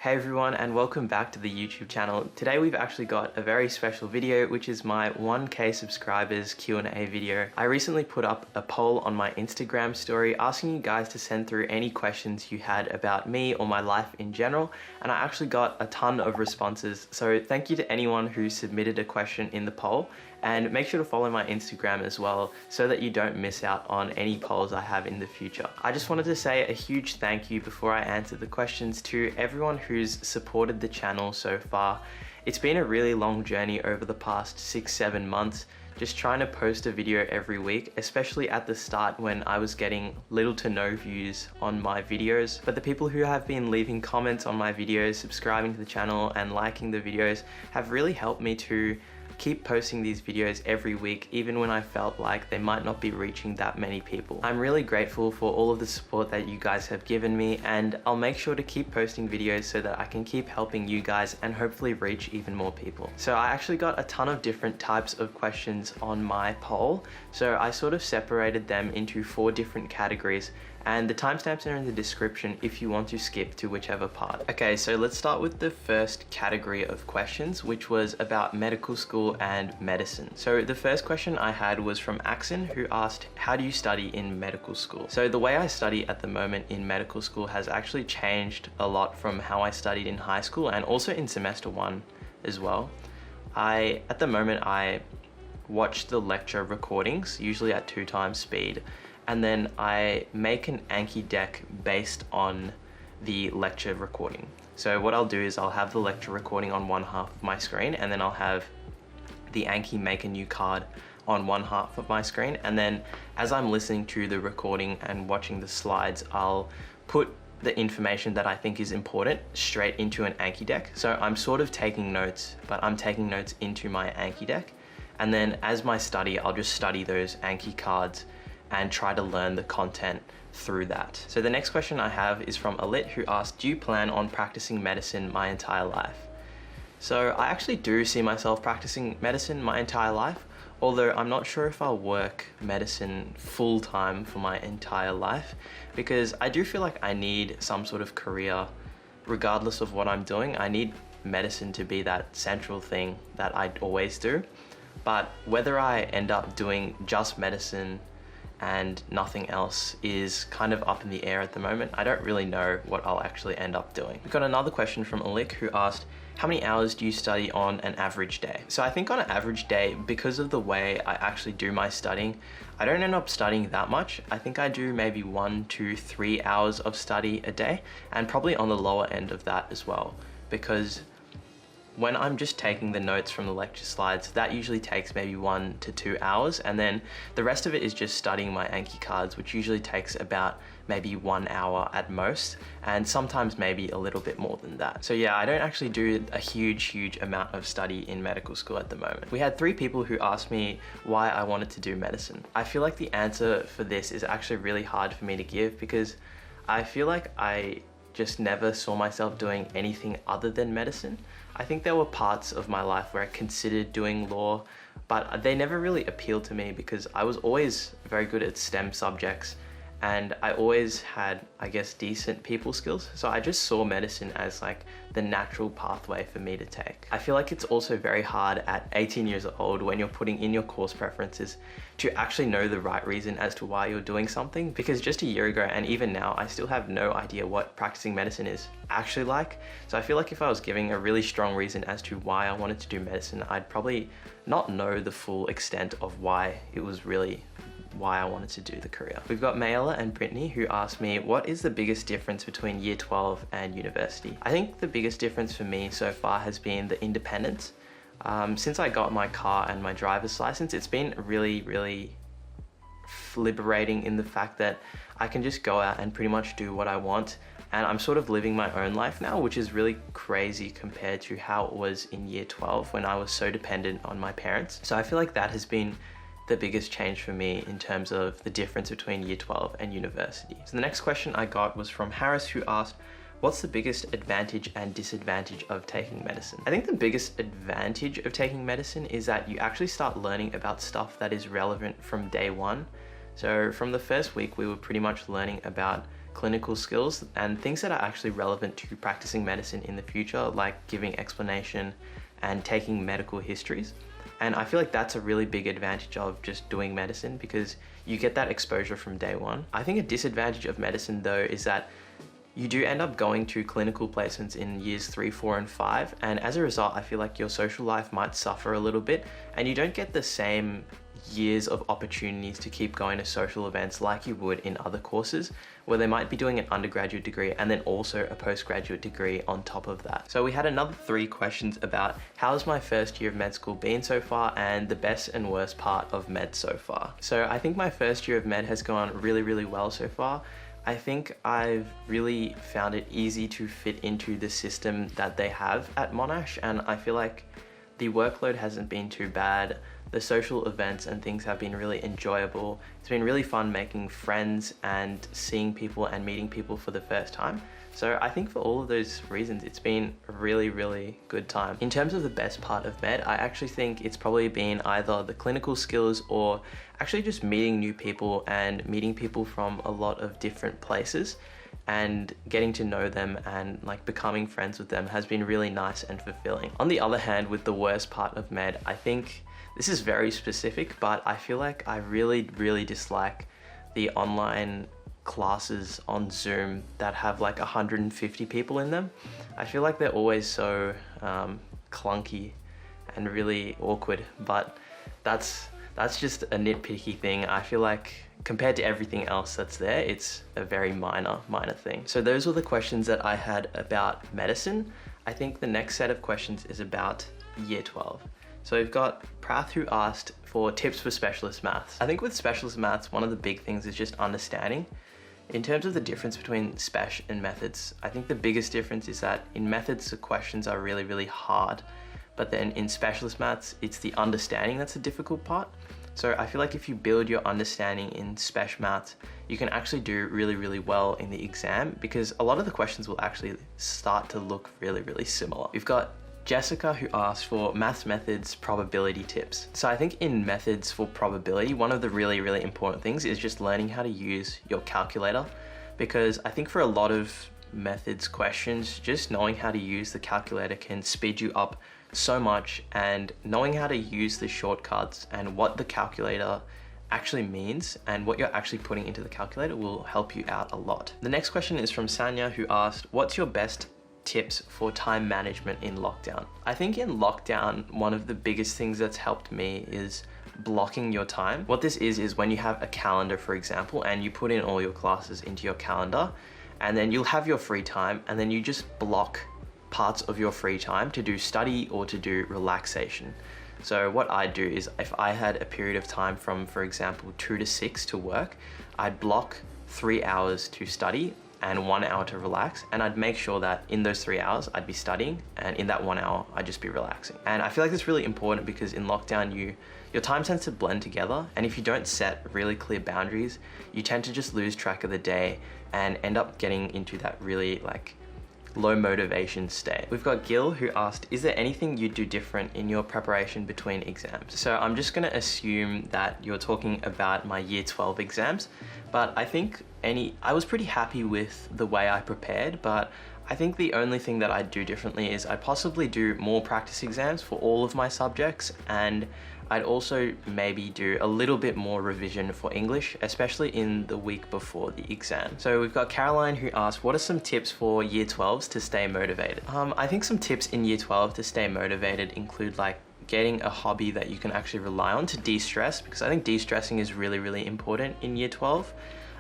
Hey everyone, and welcome back to the YouTube channel. Today we've actually got a very special video, which is my 1K subscribers Q&A video. I recently put up a poll on my Instagram story asking you guys to send through any questions you had about me or my life in general, and I actually got a ton of responses. So thank you to anyone who submitted a question in the poll, and make sure to follow my Instagram as well so that you don't miss out on any polls I have in the future. I just wanted to say a huge thank you before I answer the questions to everyone who's supported the channel so far. It's been a really long journey over the past 6-7 months, just trying to post a video every week, especially at the start when I was getting little to no views on my videos. But the people who have been leaving comments on my videos, subscribing to the channel and liking the videos have really helped me to keep posting these videos every week, even when I felt like they might not be reaching that many people. I'm really grateful for all of the support that you guys have given me, and I'll make sure to keep posting videos so that I can keep helping you guys and hopefully reach even more people. So I actually got a ton of different types of questions on my poll, so I sort of separated them into 4 different categories, and the timestamps are in the description if you want to skip to whichever part. Okay, so let's start with the first category of questions, which was about medical school and medicine. So the first question I had was from Axon, who asked, how do you study in medical school? So the way I study at the moment in medical school has actually changed a lot from how I studied in high school and also in semester 1 as well. At the moment, I watch the lecture recordings, usually at 2 times speed, and then I make an Anki deck based on the lecture recording. So what I'll do is I'll have the lecture recording on one half of my screen, and then I'll have the Anki make a new card on one half of my screen. And then as I'm listening to the recording and watching the slides, I'll put the information that I think is important straight into an Anki deck. So I'm sort of taking notes, but I'm taking notes into my Anki deck. And then as my study, I'll just study those Anki cards and try to learn the content through that. So the next question I have is from Alit, who asked, do you plan on practicing medicine my entire life? So I actually do see myself practicing medicine my entire life, although I'm not sure if I'll work medicine full time for my entire life, because I do feel like I need some sort of career regardless of what I'm doing. I need medicine to be that central thing that I always do. But whether I end up doing just medicine and nothing else is kind of up in the air at the moment. I don't really know what I'll actually end up doing. We've got another question from Alik, who asked, how many hours do you study on an average day? So I think on an average day, because of the way I actually do my studying, I don't end up studying that much. I think I do maybe 1 to 3 hours of study a day, and probably on the lower end of that as well, because when I'm just taking the notes from the lecture slides, that usually takes maybe 1 to 2 hours, and then the rest of it is just studying my Anki cards, which usually takes about maybe 1 hour at most, and sometimes maybe a little bit more than that. So yeah, I don't actually do a huge amount of study in medical school at the moment. We had 3 people who asked me why I wanted to do medicine. I feel like the answer for this is actually really hard for me to give, because I feel like I just never saw myself doing anything other than medicine. I think there were parts of my life where I considered doing law, but they never really appealed to me because I was always very good at STEM subjects, and I always had, I guess, decent people skills. So I just saw medicine as like the natural pathway for me to take. I feel like it's also very hard at 18 years old, when you're putting in your course preferences, to actually know the right reason as to why you're doing something. Because just a year ago, and even now, I still have no idea what practicing medicine is actually like. So I feel like if I was giving a really strong reason as to why I wanted to do medicine, I'd probably not know the full extent of why it was really why I wanted to do the career. We've got Mayela and Brittany, who asked me, what is the biggest difference between year 12 and university? I think the biggest difference for me so far has been the independence. Since I got my car and my driver's license, it's been really liberating in the fact that I can just go out and pretty much do what I want, and I'm sort of living my own life now, which is really crazy compared to how it was in year 12 when I was so dependent on my parents. So I feel like that has been the biggest change for me in terms of the difference between year 12 and university. So the next question I got was from Harris, who asked, what's the biggest advantage and disadvantage of taking medicine? I think the biggest advantage of taking medicine is that you actually start learning about stuff that is relevant from day one. So from the first week, we were pretty much learning about clinical skills and things that are actually relevant to practicing medicine in the future, like giving explanation and taking medical histories. And I feel like that's a really big advantage of just doing medicine, because you get that exposure from day one. I think a disadvantage of medicine though is that you do end up going to clinical placements in years 3, 4, and 5. And as a result, I feel like your social life might suffer a little bit, and you don't get the same years of opportunities to keep going to social events like you would in other courses, where they might be doing an undergraduate degree and then also a postgraduate degree on top of that. So we had another 3 questions about how's my first year of med school been so far, and the best and worst part of med so far. So I think my first year of med has gone really, really well so far. I think I've really found it easy to fit into the system that they have at Monash, and I feel like the workload hasn't been too bad. The social events and things have been really enjoyable. It's been really fun making friends and seeing people and meeting people for the first time. So I think for all of those reasons, it's been a really, really good time. In terms of the best part of med, I actually think it's probably been either the clinical skills or actually just meeting new people and meeting people from a lot of different places, and getting to know them and like becoming friends with them has been really nice and fulfilling. On the other hand, with the worst part of med, I think this is very specific, but I feel like I really, really dislike the online classes on Zoom that have like 150 people in them. I feel like they're always so clunky and really awkward, but that's just a nitpicky thing. I feel like compared to everything else that's there, it's a very minor thing. So those were the questions that I had about medicine. I think the next set of questions is about year 12. So we've got Prath, who asked for tips for specialist maths. I think with specialist maths, one of the big things is just understanding. In terms of the difference between spec and methods, I think the biggest difference is that in methods, the questions are really, really hard. But then in specialist maths, it's the understanding that's the difficult part. So I feel like if you build your understanding in spec maths, you can actually do really, really well in the exam, because a lot of the questions will actually start to look really, really similar. We've got Jessica, who asked for maths methods probability tips. So I think in methods for probability, one of the really, really important things is just learning how to use your calculator, because I think for a lot of methods questions, just knowing how to use the calculator can speed you up so much, and knowing how to use the shortcuts and what the calculator actually means and what you're actually putting into the calculator will help you out a lot. The next question is from Sanya, who asked, what's your best tips for time management in lockdown? I think in lockdown, one of the biggest things that's helped me is blocking your time. What this is when you have a calendar, for example, and you put in all your classes into your calendar, and then you'll have your free time, and then you just block parts of your free time to do study or to do relaxation. So what I do is, if I had a period of time from, for example, 2 to 6 to work, I'd block 3 hours to study and 1 hour to relax, and I'd make sure that in those 3 hours I'd be studying, and in that 1 hour I'd just be relaxing. And I feel like that's really important, because in lockdown your time tends to blend together, and if you don't set really clear boundaries, you tend to just lose track of the day and end up getting into that really like low motivation state. We've got Gil, who asked, is there anything you do different in your preparation between exams? So I'm just gonna assume that you're talking about my year 12 exams, but I think I was pretty happy with the way I prepared, but I think the only thing that I'd do differently is I'd possibly do more practice exams for all of my subjects, and I'd also maybe do a little bit more revision for English, especially in the week before the exam. So we've got Caroline, who asked, what are some tips for year 12s to stay motivated? I think some tips in year 12 to stay motivated include like getting a hobby that you can actually rely on to de-stress, because I think de-stressing is really, really important in year 12.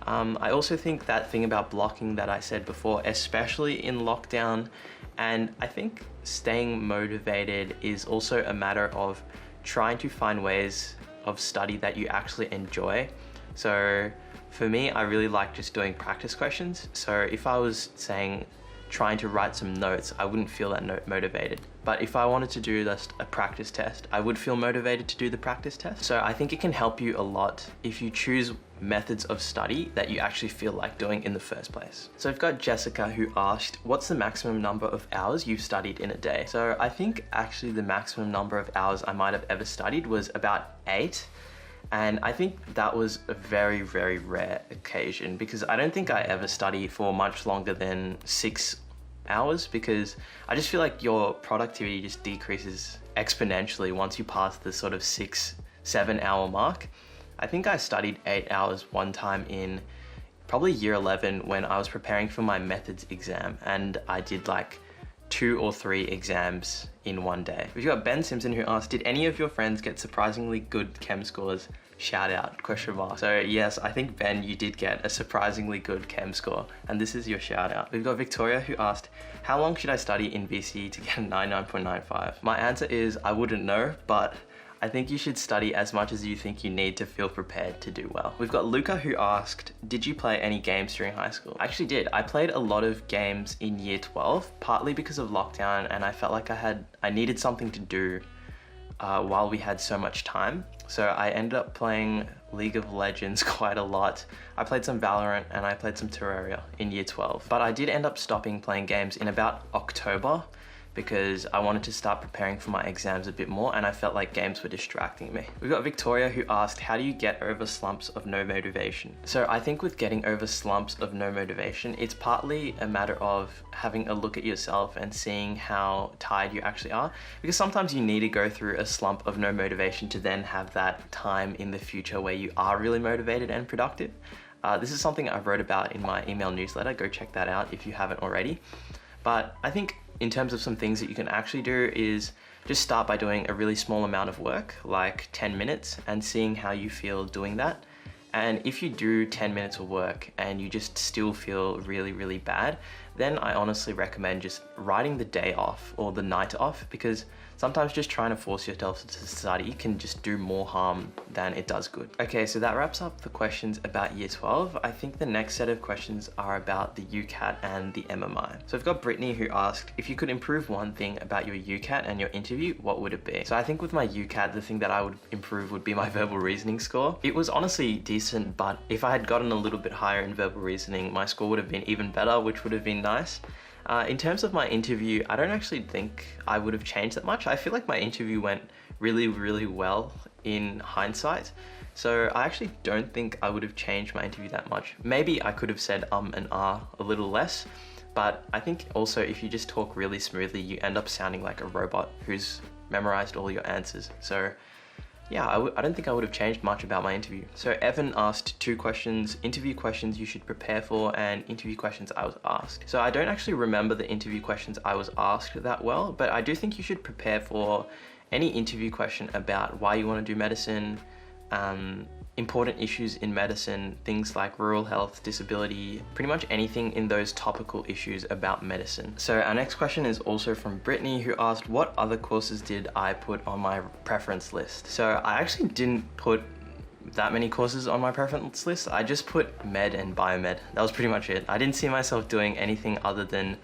I also think that thing about blocking that I said before, especially in lockdown, and I think staying motivated is also a matter of trying to find ways of study that you actually enjoy. So for me, I really like just doing practice questions. So if I was saying trying to write some notes, I wouldn't feel that motivated. But if I wanted to do just a practice test, I would feel motivated to do the practice test. So I think it can help you a lot if you choose methods of study that you actually feel like doing in the first place. So I've got Jessica, who asked, what's the maximum number of hours you've studied in a day? So I think actually the maximum number of hours I might have ever studied was about 8. And I think that was a very, very rare occasion because I don't think I ever study for much longer than 6 hours, because I just feel like your productivity just decreases exponentially once you pass the sort of 6-7 hour mark. I think I studied 8 hours one time in probably year 11 when I was preparing for my methods exam, and I did like 2 or 3 exams in one day. We've got Ben Simpson who asked, did any of your friends get surprisingly good chem scores? Shout out, question mark. So yes, I think Ben, you did get a surprisingly good chem score, and this is your shout out. We've got Victoria who asked, how long should I study in BCE to get a 99.95? My answer is I wouldn't know, but I think you should study as much as you think you need to feel prepared to do well. We've got Luca who asked, did you play any games during high school? I actually did. I played a lot of games in year 12, partly because of lockdown, and I felt like I needed something to do while we had so much time. So I ended up playing League of Legends quite a lot. I played some Valorant and I played some Terraria in year 12. But I did end up stopping playing games in about October because I wanted to start preparing for my exams a bit more, and I felt like games were distracting me. We've got Victoria who asked, how do you get over slumps of no motivation? So I think with getting over slumps of no motivation, it's partly a matter of having a look at yourself and seeing how tired you actually are, because sometimes you need to go through a slump of no motivation to then have that time in the future where you are really motivated and productive. This is something I wrote about in my email newsletter. Go check that out if you haven't already. But I think in terms of some things that you can actually do is just start by doing a really small amount of work, like 10 minutes, and seeing how you feel doing that. And if you do 10 minutes of work and you just still feel really, really bad, then I honestly recommend just writing the day off or the night off, because sometimes just trying to force yourself to study can just do more harm than it does good. Okay, so that wraps up the questions about year 12. I think the next set of questions are about the UCAT and the MMI. So I've got Brittany who asked, if you could improve one thing about your UCAT and your interview, what would it be? So I think with my UCAT, the thing that I would improve would be my verbal reasoning score. It was honestly decent, but if I had gotten a little bit higher in verbal reasoning, my score would have been even better, which would have been nice. In terms of my interview, I don't actually think I would have changed that much. I feel like my interview went really, really well in hindsight. So I actually don't think I would have changed my interview that much. Maybe I could have said and a little less, but I think also if you just talk really smoothly, you end up sounding like a robot who's memorized all your answers. So yeah, I don't think I would have changed much about my interview. So Evan asked 2 questions, interview questions you should prepare for and interview questions I was asked. So I don't actually remember the interview questions I was asked that well, but I do think you should prepare for any interview question about why you want to do medicine, important issues in medicine, things like rural health, disability, pretty much anything in those topical issues about medicine. So our next question is also from Brittany who asked, what other courses did I put on my preference list? So I actually didn't put that many courses on my preference list. I just put med and biomed. That was pretty much it. I didn't see myself doing anything other than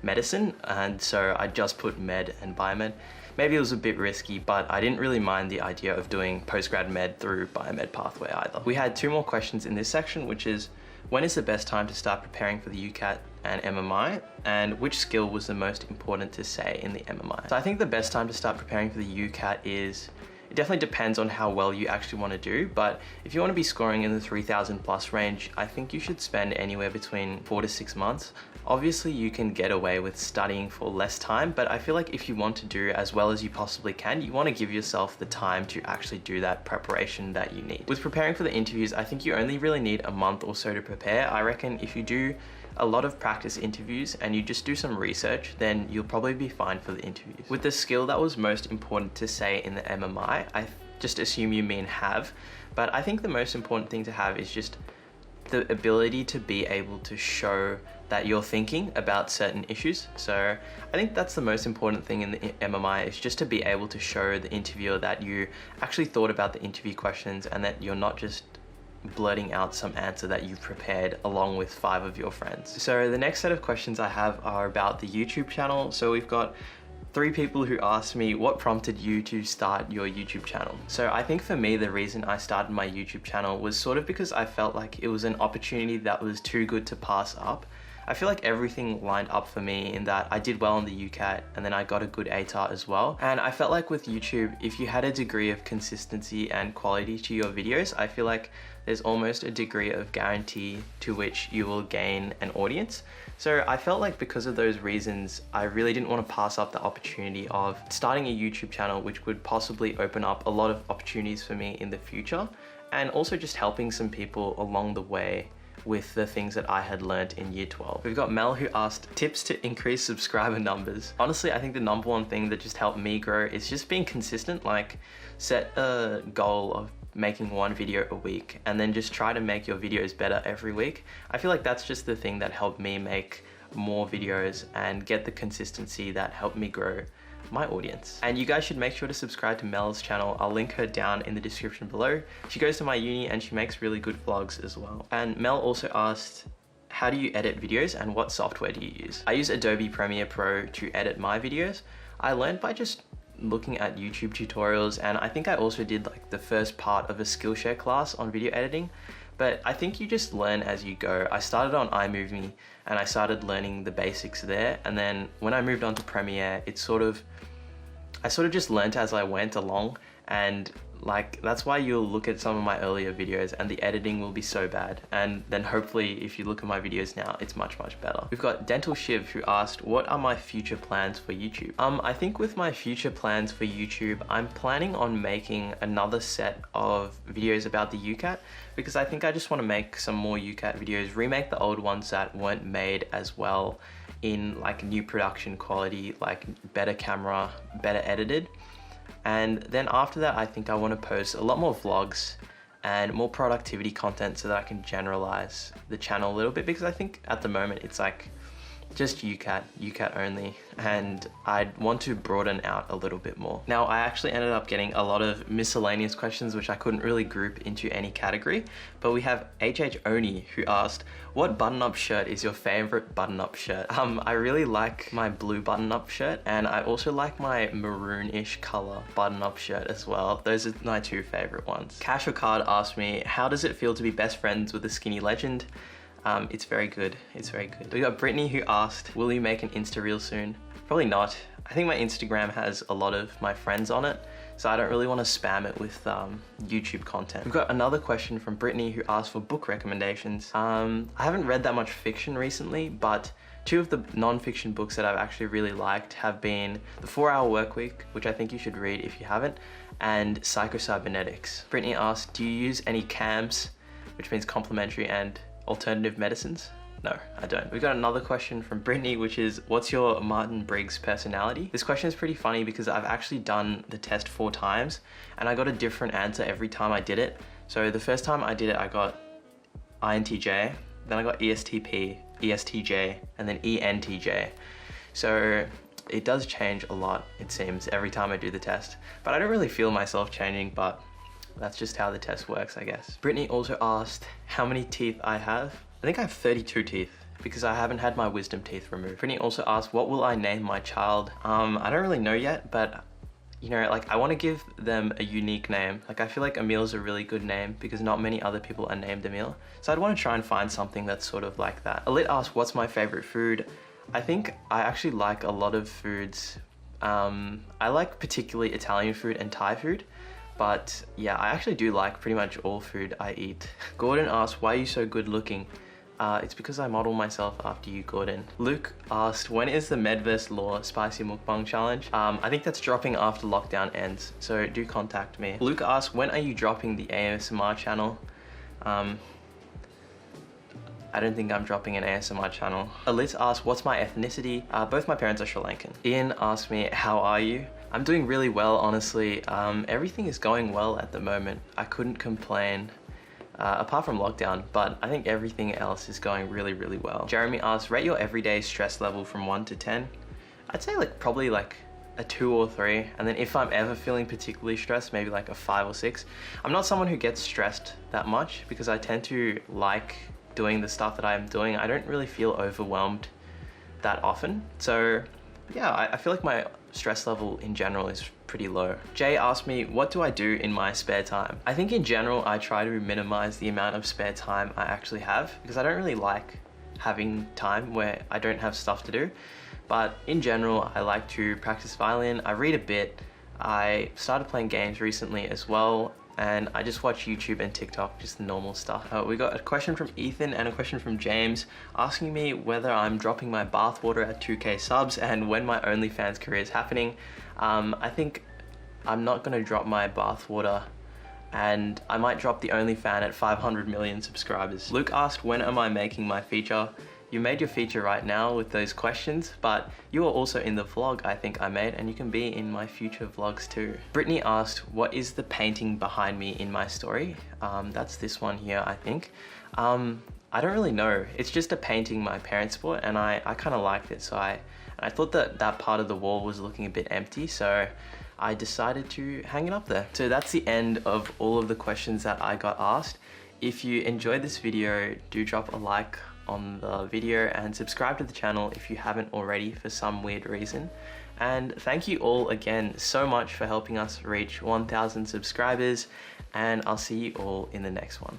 medicine, and so I just put med and biomed. Maybe it was a bit risky, but I didn't really mind the idea of doing postgrad med through biomed pathway either. We had 2 more questions in this section, which is, when is the best time to start preparing for the UCAT and MMI, and which skill was the most important to say in the MMI? So I think the best time to start preparing for the UCAT is, it definitely depends on how well you actually want to do, but if you want to be scoring in the 3,000 plus range, I think you should spend anywhere between 4 to 6 months. Obviously you can get away with studying for less time, but I feel like if you want to do as well as you possibly can, you want to give yourself the time to actually do that preparation that you need. With preparing for the interviews, I think you only really need a month or so to prepare. I reckon if you do a lot of practice interviews and you just do some research, then you'll probably be fine for the interviews. With the skill that was most important to say in the MMI, I just assume you mean have, but I think the most important thing to have is just the ability to be able to show that you're thinking about certain issues. So I think that's the most important thing in the MMI, is just to be able to show the interviewer that you actually thought about the interview questions and that you're not just blurting out some answer that you've prepared along with 5 of your friends. So the next set of questions I have are about the YouTube channel. So we've got 3 people who asked me, what prompted you to start your YouTube channel? So I think for me, the reason I started my YouTube channel was sort of because I felt like it was an opportunity that was too good to pass up. I feel like everything lined up for me in that I did well on the UCAT and then I got a good ATAR as well. And I felt like with YouTube, if you had a degree of consistency and quality to your videos, I feel like there's almost a degree of guarantee to which you will gain an audience. So I felt like because of those reasons, I really didn't want to pass up the opportunity of starting a YouTube channel, which would possibly open up a lot of opportunities for me in the future, and also just helping some people along the way with the things that I had learned in year 12. We've got Mel who asked tips to increase subscriber numbers. Honestly, I think the number one thing that just helped me grow is just being consistent. Like, set a goal of making one video a week and then just try to make your videos better every week. I feel like that's just the thing that helped me make more videos and get the consistency that helped me grow my audience. And you guys should make sure to subscribe to Mel's channel. I'll link her down in the description below. She goes to my uni and she makes really good vlogs as well. And Mel also asked, how do you edit videos and what software do you use? I use Adobe Premiere Pro to edit my videos. I learned by just looking at YouTube tutorials, and I think I also did like the first part of a Skillshare class on video editing, but I think you just learn as you go. I started on iMovie and I started learning the basics there, and then when I moved on to Premiere, I sort of just learned as I went along, and like that's why you'll look at some of my earlier videos and the editing will be so bad, and then hopefully if you look at my videos now, it's much better. We've got Dental Shiv who asked, what are my future plans for YouTube? I think with my future plans for YouTube, I'm planning on making another set of videos about the UCAT, because I think I just want to make some more UCAT videos, remake the old ones that weren't made as well in like new production quality, like better camera, better edited. And then after that, I think I want to post a lot more vlogs and more productivity content so that I can generalize the channel a little bit, because I think at the moment it's like just UCAT only, and I'd want to broaden out a little bit more. Now, I actually ended up getting a lot of miscellaneous questions which I couldn't really group into any category, but we have HH Oni who asked, what button-up shirt is your favorite button-up shirt? I really like my blue button-up shirt, and I also like my maroon-ish color button-up shirt as well. Those are my two favorite ones. Cash or Card asked me, how does it feel to be best friends with a skinny legend? It's very good, it's very good. We got Brittany who asked, will you make an Insta reel soon? Probably not. I think my Instagram has a lot of my friends on it, so I don't really want to spam it with YouTube content. We've got another question from Brittany who asked for book recommendations. I haven't read that much fiction recently, but two of the non-fiction books that I've actually really liked have been The 4-Hour Workweek, which I think you should read if you haven't, and Psycho-Cybernetics. Brittany asked, do you use any CAMs, which means complementary and alternative medicines? No, I don't. We got another question from Brittany, which is, what's your Martin Briggs personality? This question is pretty funny because I've actually done the test 4 times and I got a different answer every time I did it. So the first time I did it, I got INTJ, then I got ESTP, ESTJ, and then ENTJ. So it does change a lot, it seems, every time I do the test. But I don't really feel myself changing, but that's just how the test works, I guess. Brittany also asked how many teeth I have. I think I have 32 teeth because I haven't had my wisdom teeth removed. Brittany also asked, what will I name my child? I don't really know yet, but you know, like I want to give them a unique name. Like I feel like Emil is a really good name because not many other people are named Emil. So I'd want to try and find something that's sort of like that. Alit asked, what's my favorite food? I think I actually like a lot of foods. I like particularly Italian food and Thai food. But yeah, I actually do like pretty much all food I eat. Gordon asked, why are you so good looking? It's because I model myself after you, Gordon. Luke asked, when is the Medverse Law Spicy Mukbang Challenge? I think that's dropping after lockdown ends, so do contact me. Luke asked, when are you dropping the ASMR channel? I don't think I'm dropping an ASMR channel. Alit asked, what's my ethnicity? Both my parents are Sri Lankan. Ian asked me, how are you? I'm doing really well, honestly. Everything is going well at the moment. I couldn't complain, apart from lockdown, but I think everything else is going really well. Jeremy asked, rate your everyday stress level from 1 to 10. I'd say like probably like a 2 or 3, and then if I'm ever feeling particularly stressed, maybe like a 5 or 6. I'm not someone who gets stressed that much because I tend to like doing the stuff that I'm doing. I don't really feel overwhelmed that often. So yeah, I feel like my stress level in general is pretty low. Jay asked me, what do I do in my spare time? I think in general, I try to minimize the amount of spare time I actually have because I don't really like having time where I don't have stuff to do. But in general, I like to practice violin, I read a bit, I started playing games recently as well, and I just watch YouTube and TikTok, just the normal stuff. We got a question from Ethan and a question from James asking me whether I'm dropping my bathwater at 2K subs and when my OnlyFans career is happening. I think I'm not gonna drop my bathwater, and I might drop the OnlyFans at 500 million subscribers. Luke asked, when am I making my feature? You made your feature right now with those questions, but you are also in the vlog I think I made, and you can be in my future vlogs too. Brittany asked, what is the painting behind me in my story? That's this one here, I think. I don't really know. It's just a painting my parents bought, and I kind of liked it, so I thought that that part of the wall was looking a bit empty, so I decided to hang it up there. So that's the end of all of the questions that I got asked. If you enjoyed this video, do drop a like on the video and subscribe to the channel if you haven't already for some weird reason. And thank you all again so much for helping us reach 1,000 subscribers, and I'll see you all in the next one.